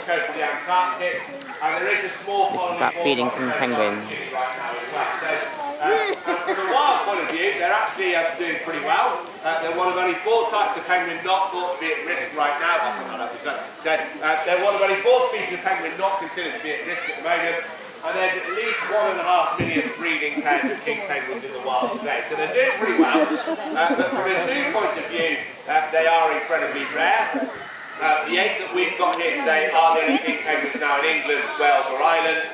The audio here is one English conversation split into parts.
coast of the Antarctic, and there is a small This is colony about feeding from penguins. right now as well. So, from a wild point of view, they're actually doing pretty well. They're one of only 4 types of penguin not thought to be at risk right now. They're one of only 4 species of penguin not considered to be at risk at the moment. And there's at least 1.5 million breeding pairs of king penguins in the wild today. So they're doing pretty well. But from a zoo point of view, they are incredibly rare. The 8 that we've got here today are the only king penguins now in England, Wales or Ireland.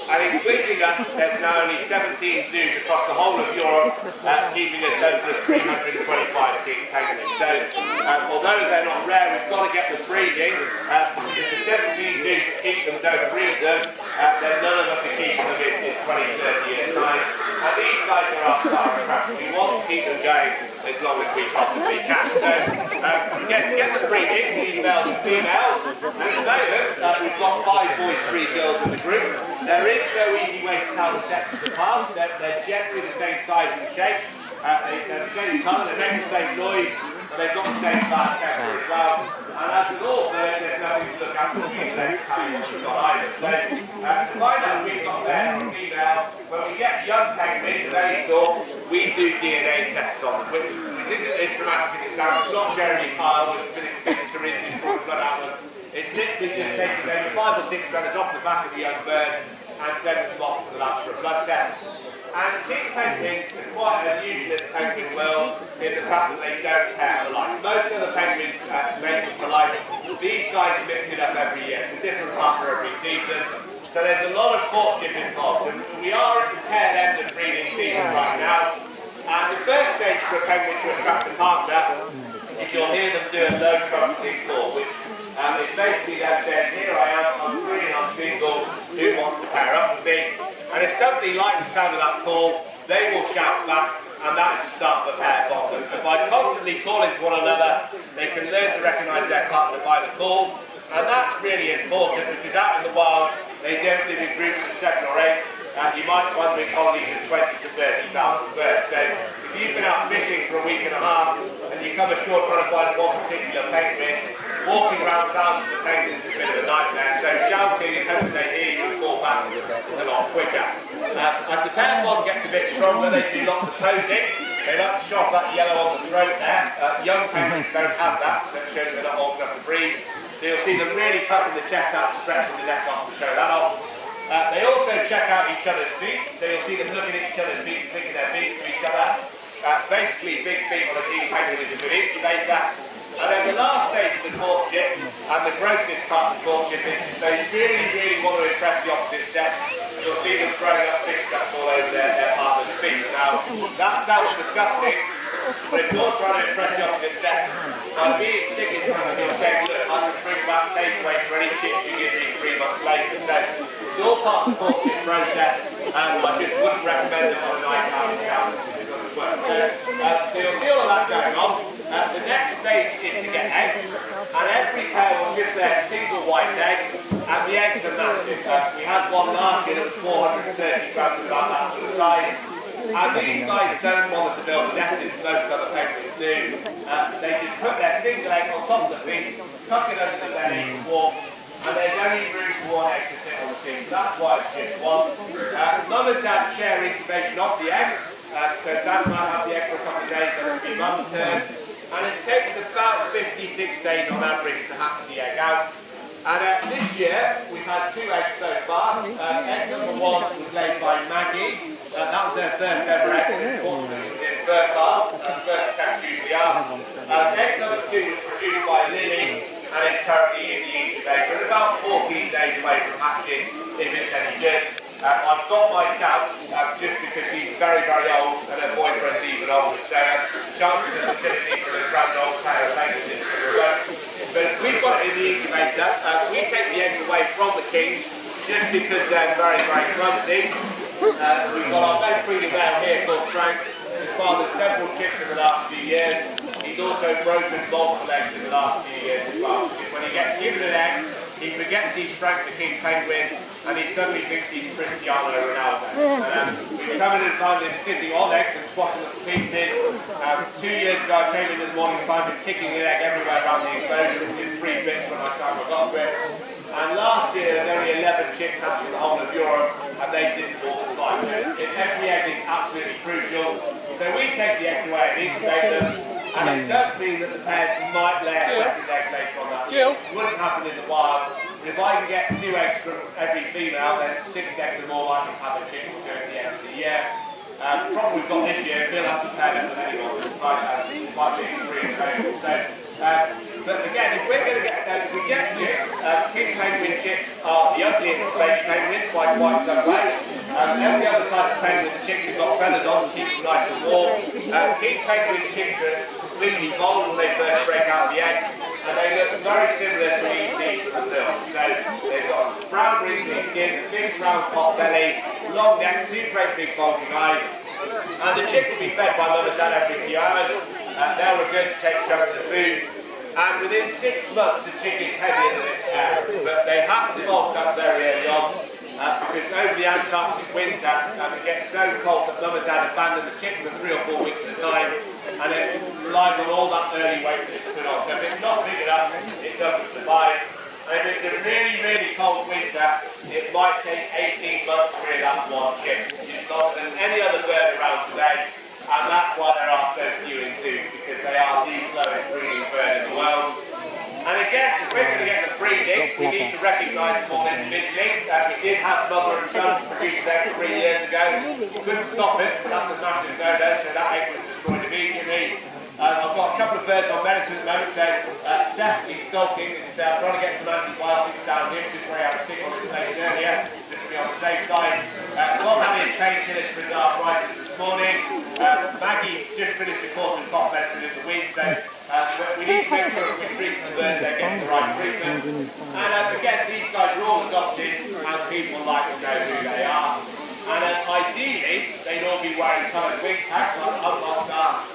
And including us, there's now only 17 zoos across the whole of Europe, keeping a total of 325 king penguins. So, although they're not rare, we've got to get them breeding. If the 17 zoos that keep them don't breed them, then none of us are keeping them in 20, 30 years' time. And these guys are our star attraction. We want to keep them going as long as we possibly can. So, to get the breeding, we need males and females. And at the moment, we've got 5 boys, 3 girls in the group. There is no easy way to tell the sexes apart. They're generally the same size and shape. They're the same colour, they make the same noise, and they've got the same bad temper as well. And as with all birds, there's nothing to look at for you, they tell you what you've got either. So, to find out if we've got male or female, when we get young penguins of any sort, we do DNA tests on them, which isn't as dramatic as it sounds. It's not Jeremy Kyle with big syringes pouring blood out of them. It's literally just taking maybe 5 or 6 feathers off the back of the young bird and sending them off to the labs for a blood test. And king penguins are quite unusual in the penguin world in the fact that they don't pair for life. Most of the penguins mate for life. These guys mix it up every year. It's a different partner every season. So there's a lot of courtship involved. And we are at the tail end of breeding season right now. And the first stage for a penguin to attract a partner is you'll hear them do a low trumpeting call, which it's basically them saying, here I am, I'm free and I'm single, who wants to pair up with me? And if somebody likes the sound of that call, they will shout back, and that is the start of a pair bond. And by constantly calling to one another, they can learn to recognise their partner by the call, and that's really important because out in the wild, they don't live in groups of 7 or 8, and you might find them in colonies of 20 to 30,000 birds. So if you've been out fishing for a week and a half, and you come ashore trying to find one particular penguin, walking around thousands of penguins is a bit of a nightmare, so shouting and hoping they hear you and call back is a lot quicker. As the pair bond gets a bit stronger, they do lots of posing. They like to shove that yellow on the throat there. Young penguins don't have that, so it shows they're not old enough to breathe. So you'll see them really puffing the chest out and stretching the neck off to show that off. They also check out each other's feet, so you'll see them looking at each other's feet, clicking their feet to each other. Basically, big feet on a king penguin is a good incubator. And then the last stage of the courtship, and the grossest part of the courtship, is they really, really want to impress the opposite sex. You'll see them throwing up fish cups all over their partner's feet. Now, that sounds disgusting, but if you're trying to impress the opposite sex, by being sick in front of you, saying, look, I can bring back takeaway for any chicks you give me 3 months later. So, it's all part of the courtship process, and I just wouldn't recommend it on a night out in town. So you'll see all of that going on. The next stage is to get eggs, and every pair will give their single white egg, and the eggs are massive. We had one last year that was 430 grams, about that sort of size. And these guys don't bother to build a nest as most other penguins do. They just put their single egg on top of the thing, tuck it under the belly, warm, and there's only room for 1 egg to sit on the thing. That's why it's just 1. Mum and dad share incubation of the egg. So dad might have the egg for a couple of days, and it'll be mum's turn. And it takes about 56 days on average to hatch the egg out. And this year, we've had 2 eggs so far. Egg number 1 was laid by Maggie. That was her first ever egg, unfortunately it was infertile. First attempts usually are. Egg number 2 was produced by Lily, and it's currently in the incubator. It's about 14 days away from hatching, if it's any good. I've got my doubts, just because she's very, very old and her boyfriend's even older, so chances of fertility for a grand old pair of penguins is pretty low. But we've got it in the incubator. We take the eggs away from the kings just because they're very, very clumsy. We've got our best breeding male here called Frank. He's fathered several chicks in the last few years. He's also broken multiple eggs in the last few years as well. When he gets given an egg, he forgets he's Frank the king penguin, and he suddenly thinks he's Cristiano Ronaldo. We come in and find him sitting on eggs and squashing them to pieces. 2 years ago I came in the morning and found him kicking an egg everywhere around the enclosure. It was in 3 bits when I got to it. And last chicks hatch in the whole of Europe, and they didn't all survive. Every egg is absolutely crucial. So we take the eggs away and incubate them, and it does mean that the pairs might lay a second egg later on that year. It wouldn't happen in the wild. But if I can get 2 eggs from every female, then 6 eggs are more likely to have a chick at the end of the year. The problem we've got this year, Bill hasn't paired up with anyone, so it's quite being free and available. So, but again, if we're going to get, if we get chicks, king penguin chicks are the ugliest baby penguins by quite some way. Every other type of penguin, the chicks have got feathers on to keep them nice and warm. King penguin chicks are completely bold when they first break out the egg, and they look very similar to E.T. from the film. So they've got brown wrinkly skin, big round pot belly, long neck, 2 great big bulging eyes, and the chick will be fed by mum and dad every few hours. They'll regurgitate to take chunks of food, and within 6 months the chick is heavier than its parents, but they have to bulk up very early on. Because over the Antarctic winter, it gets so cold that mum and dad abandon the chick for 3 or 4 weeks at a time, and it relies on all that early weight that it's put on. So if it's not big enough, it doesn't survive. And if it's a really, really cold winter, it might take 18 months to rear that one chick, which is longer than any other bird around today. And that's why there are so few in zoos, because they are the slowest breeding bird in the world. And again, if we're going to get the breeding, we need to recognise them all individually. We did have mother and son produce an egg 3 years ago. Couldn't stop it, so that's a massive no-no, so that egg was destroyed immediately. I've got a couple of birds on medicine at the moment, so Steph is sulking. I'm trying to get some antibiotics down here, just where I had a tick on his face earlier, just to be on the safe side. Bob had his painkillers for his arthritis this morning. Maggie's just finished a course of cough medicine in the week, so we need to make sure that we treat the birds, they're getting the right treatment. And again, these guys are all adopted, and people like to know who they are. And ideally, they'd all be wearing coloured wing packs like the Humboldts are.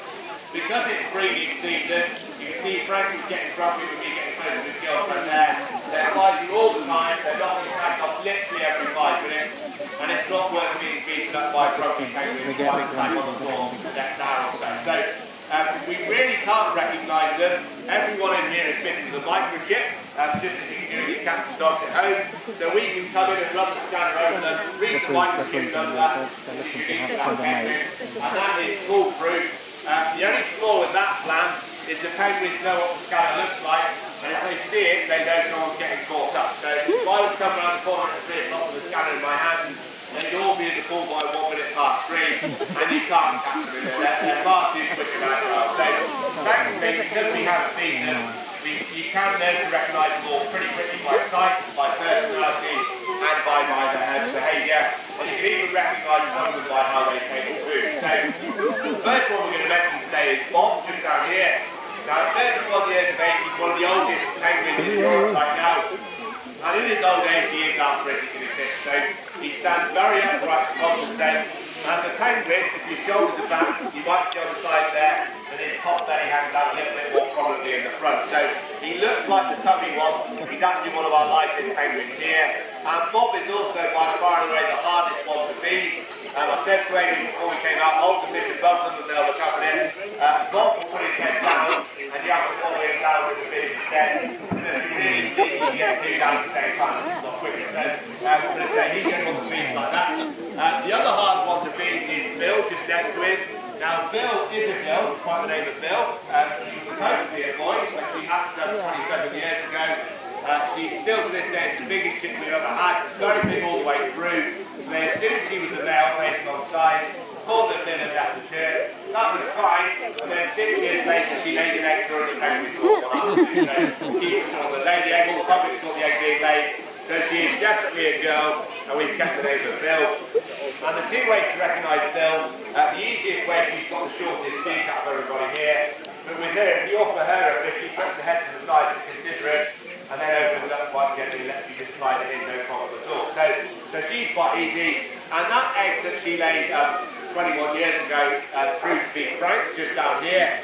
Because it's breeding season, you can see Frankie's getting grumpy with me getting close to his girlfriend there. They're fighting all the time, they're knocking back off literally every 5 minutes, and it's not worth being beaten up by grumpy penguins while they on the floor for the next hour or so. So we really can't recognise them. Everyone in here is fitted with a microchip, just as you can do with your cats and dogs at home. So we can come in and run the scanner over them, read the microchip number, as you can see that penguin, and that is foolproof. The only flaw with that plan is the penguins know what the scanner looks like, and if they see it, they know someone's getting caught up. So if I was coming around the corner at 3 o'clock with the scanner in my hand, they'd all be in the pool by 1 minute past 3, and you can't catch them in there. They're far too quick around the world. So thankfully, because we haven't seen them, you can learn to recognise them all pretty quickly by sight, by personality, and by their behaviour. And you can even recognise some of them by how they take the food. So the first one we're going to mention today is Bob, just down here. Now, 31 years of age, he's one of the oldest penguins in Europe right now. And in his old age, he is arthritic in his hips, so he stands very upright to compensate. As a penguin, if your shoulders are back, you might see on the side there that his top belly hangs out a little bit more prominently in the front. So he looks like the tubby was. He's actually one of our lightest penguins here. And Bob is also by far and away the hardest one to feed. I said to Amy before we came out, hold the fish above them and they'll look up at him. Bob will put his head down and you have to follow him down with the fish instead. So if you really sneaky, you get 2 down at the same time, which is not quicker. So I'm going to say he can want to feed like that. The other hard one to feed is Bill, just next to him. Now Bill is a girl, it's quite the name of Bill. She was supposed to be a boy, but she hatched up 27 years ago. She's still to this day the biggest chick we've ever had. She's very big all the way through. So as soon as she was a male facing on sides, called her dinner after church. That was fine. And then 6 years later, she laid an egg during the penguin talk on afternoon. So people saw the lady egg, all the public saw the egg being laid. So she is definitely a girl, and we've kept the name of Bill. And the 2 ways to recognise Bill, the easiest way, she's got the shortest beak out of everybody here. But with her, if you offer her a fish, she puts her head to the side to consider it, and then opens up quite gently, lets you just slide it in, no problem at all. So she's quite easy. And that egg that she laid 21 years ago proved to be Frank, just down here.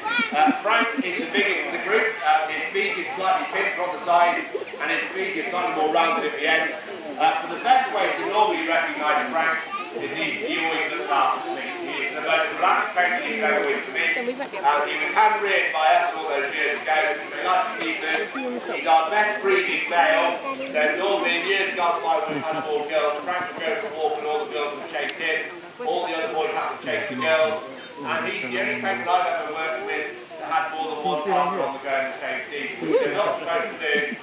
Frank is the biggest of the group. His beak is slightly pinched on the side, and his beak is slightly more rounded at the end. But the best way to normally recognise Frank is he always looks half asleep. He is the most relaxed penguin you've ever with to me. He was hand-reared by us all those years ago. We like to keep him. He's our best breeding male. So normally in years gunfight would have had more girls. Frank would go for a walk and all the girls would chase him. All the other boys have to chase the girls. And he's the only penguin I've ever worked with that had more than one partner on the go in the same season, which they're not supposed to do.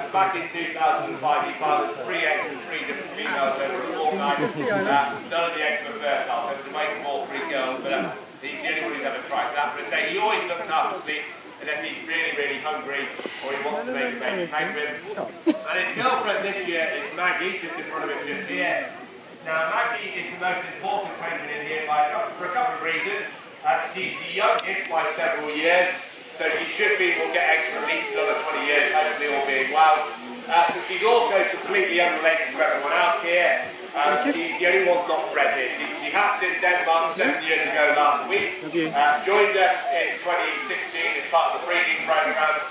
Back in 2005, he fathered 3 eggs and 3 different females over a fortnight. None of the eggs were fertile, so it was a mate of all 3 girls. But he's the only one who's ever tried that. But I say he always looks half asleep unless he's really, really hungry or he wants to make a baby penguin. And his girlfriend this year is Maggie, just in front of him just here. Now Maggie is the most important penguin in here for a couple of reasons. She's the youngest by several years, so she should be, will get eggs for at least another 20 years, hopefully all being well. But she's also completely unrelated to everyone else here. She's the only one not bred here. She hatched in Denmark 7 years ago last week, joined us in 2016 as part of the breeding programme,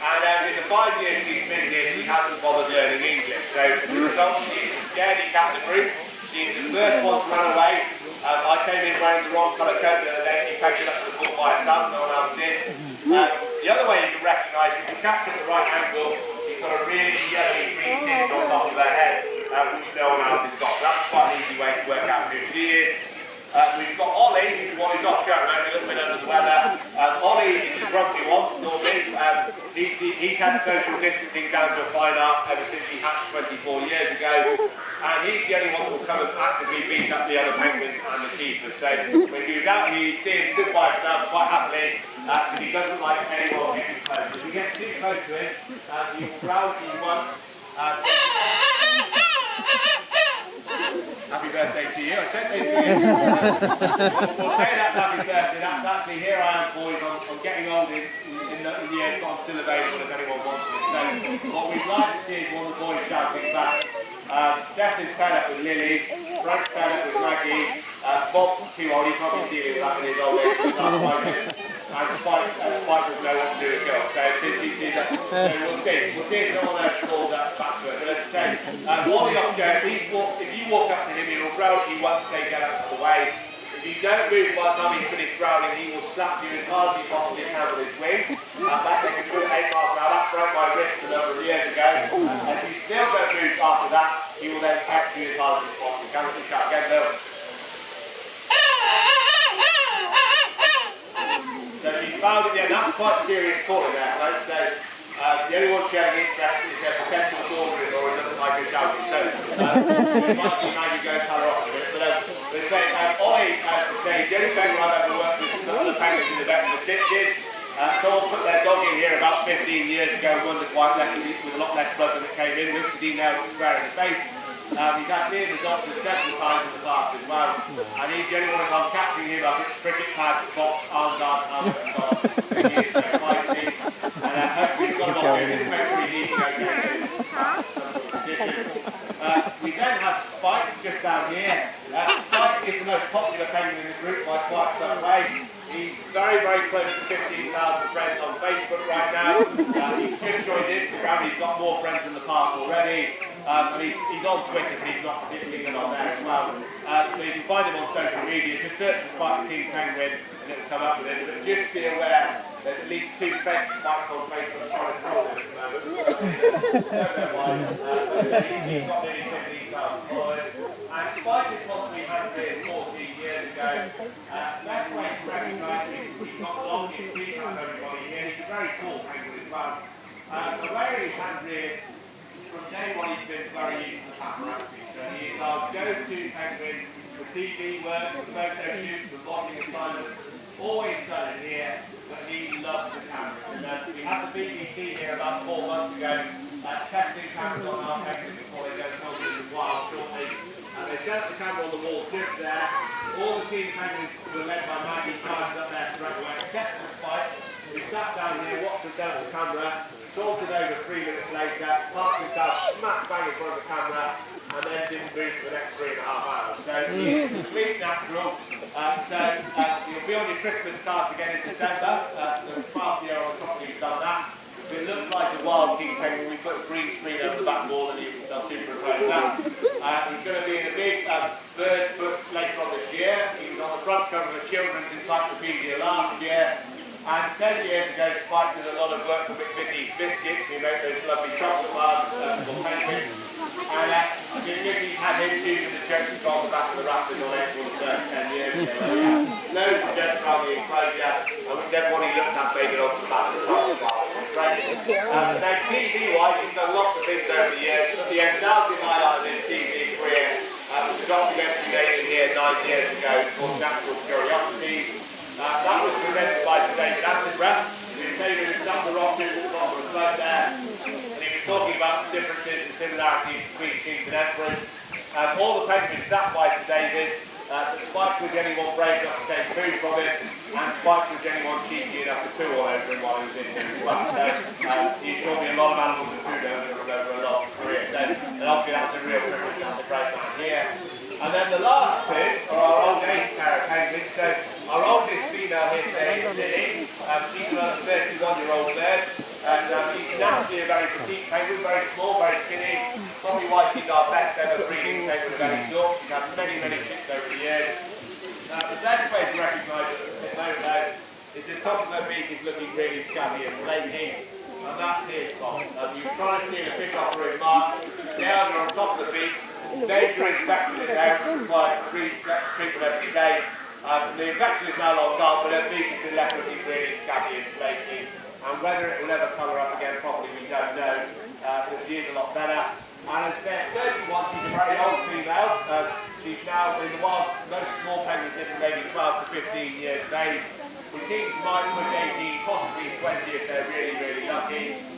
and in the 5 years she's been here, she hasn't bothered learning English. So as a result, she's a scaredy cat in the group. She's the first one to run away. I came in wearing the wrong colour coat the other day, she picked it up to the ball by herself, no one else did. The other way you can recognise, if you catch it at the right angle, she's got a really yellowy green tinge on top of her head, which no one else has got. So that's quite an easy way to work out who she is. We've got Ollie, who's the one who's off show, maybe a little bit under the weather. Ollie is the grumpy one, normally. He's had social distancing down to a fine art ever since he hatched 24 years ago. And he's the only one that will come and actively beat up the other penguins and the keepers. So when he was out, he'd see him stood by himself quite happily, because he doesn't like anyone getting close. If he gets too close to him, he will growl if he wants. Happy birthday to you. I said this to you. We'll say that's happy birthday. That's actually, here I am, boys. I'm getting old in the end, but I'm still available if anyone wants it. So what we'd like to see is one of the boys shouting back. Seth is fed up with Lily, Frank's fed up with Maggie, Bob's too old, he's probably dealing with that in his old age, and Spike doesn't know what to do with girls, so since he sees that, we'll see if no one else calls that back to it. But as I say, Wally Upto, if you walk up to him, he'll growl, he wants to say get out of the way. If you don't move by the time he's finished growling, he will slap you as hard as he possibly can with his wing. That thing is good 8 miles an hour. That broke my wrist a number of years ago. And if you still don't move after that, he will then catch you as hard as he possibly can. Let me shout again, Bill. So she's found it there. That's quite serious calling there, folks. So the only one showing interest is their potential daughter-in-law who doesn't like her shouting. So you might see Maggie go and tell her off a bit. But they say, Ollie, the only penguin I've ever worked with is the other penguins in the vet for the stitches. Someone put their dog in here about 15 years ago and wondered why it left with a lot less blood than it came in with, because he nailed it square in the face. He's actually in the doctor several times in the past as well. And he's the only one, if I'm catching him up, it's cricket pads, spots, arms, and dogs. He is so feisty. And hopefully we've got a lot of this makes sure he's eating okay. We then have Spike just down here. Spike is the most popular penguin in the group by quite some way. He's very, very close to 15,000 friends on Facebook right now. He's just joined Instagram. He's got more friends in the park already. And he's on Twitter, but he's not particularly good on there as well. So you can find him on social media. Just search for Spike the King Penguin and it'll come up with him. But just be aware there's at least 2 fake Spikes on Facebook trying to troll him at the moment. Don't know why. He's got nearly 15,000 followers. And Spike is possibly handed 14 years ago. Best way to recognise him, he's got long his feet up everybody here. He's a very cool penguin as well. The way he's hand-reared, from day one he's been very used to the paparazzi. So he is our go-to penguin for TV work, for photo shoots, for vlogging assignments. Always done it here, but he loves the camera. And we had the BBC here about 4 months ago, testing cameras on our penguins before they go to the wild shortly. And they set up the camera on the wall just there. All the team penguins were led by Maggie, charged up there straight away, except for Spike, who sat down here, watched us down the camera, sorted over 3 minutes later, parked himself smack bang in front of the camera, and then didn't move for the next 3.5 hours. So he's complete natural. You'll be on your Christmas cards again in December. The 12th year on top you've done that. It looks like a wild king penguin. We put a green screen over the back wall and they'll superimpose that. He's going to be in a big bird book later on this year. He was on the front cover of the Children's Encyclopedia last year. And 10 years ago, Spike did a lot of work for Mcvities Biscuits. We make those lovely chocolate bars for penguins. And Mickey's had him choosing the jokes he's got on the back of the Raptors on April the 10 years ago. Loads of jokes around the enclosure, which everybody looked at big off the back of the Raptors. Now, TV-wise, he's done lots of things over the years. The exalted highlight of his TV career was a documentary made in here 9 years ago called Natural Curiosities. That was presented by Sir David Attenborough, who made it in some of the rock at the bottom of the slope there. Talking about the differences and similarities between kings and emperors. All the penguins sat by Sir David, but Spike was anyone brave enough to take food from him, and Spike was anyone cheeky enough to poo all over him while he was in here as well. So he showed me a lot of animals and food over a lot of career. So, and obviously that's a real privilege to have the great man here. And then the last two are our old age pair of penguins. So our oldest female here today is Lily. She's another 31-year-old bird. And she's naturally a very petite penguin, very small, very skinny. Probably why she's our best ever breeding penguin of any sort. She's had many, many chicks over the years. The best way to recognise her though is the top of her beak is looking really scabby and flaky. And that's his fault. You try to steal a fish off her in March, nails are on top of the beak. Danger infection is out, requires treatment every day. The infection is no longer gone, but her beak has been left looking really scabby and flaky. And whether it will ever colour up again properly, we don't know, but she is a lot better. And as said, 31, she's a very old female. She's now, in the wild, most small penguins live maybe 12 to 15 years of age. We think she might push 18, possibly 20 if they're really, really lucky.